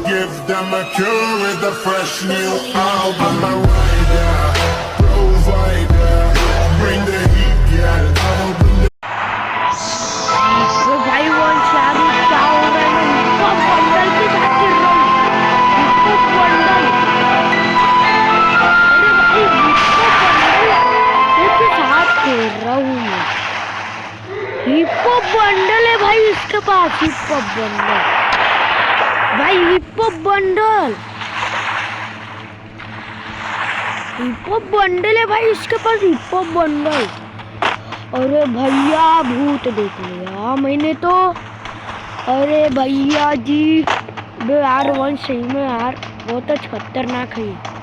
Give them a cure with a fresh new album. A rider, provider, bring the heat, girl. I'll bring the तो भाई वो शादी क्या हो रहा है? मैं हिप हॉप बंडल के साथ खेल रहा हूँ। हिप हॉप बंडल, अरे भाई हिप हॉप बंडल के साथ खेल रहा हूँ मैं। हिप हॉप बंडल है भाई इसके पास, हिप हॉप बंडल भाई, hip hop bundle, hip hop bundle है भाई इसके पास, हिप हॉप बंडल। अरे भैया भूत देख लिया मैंने तो। अरे भैया जी यार वन सही में यार बहुत खतरनाक है।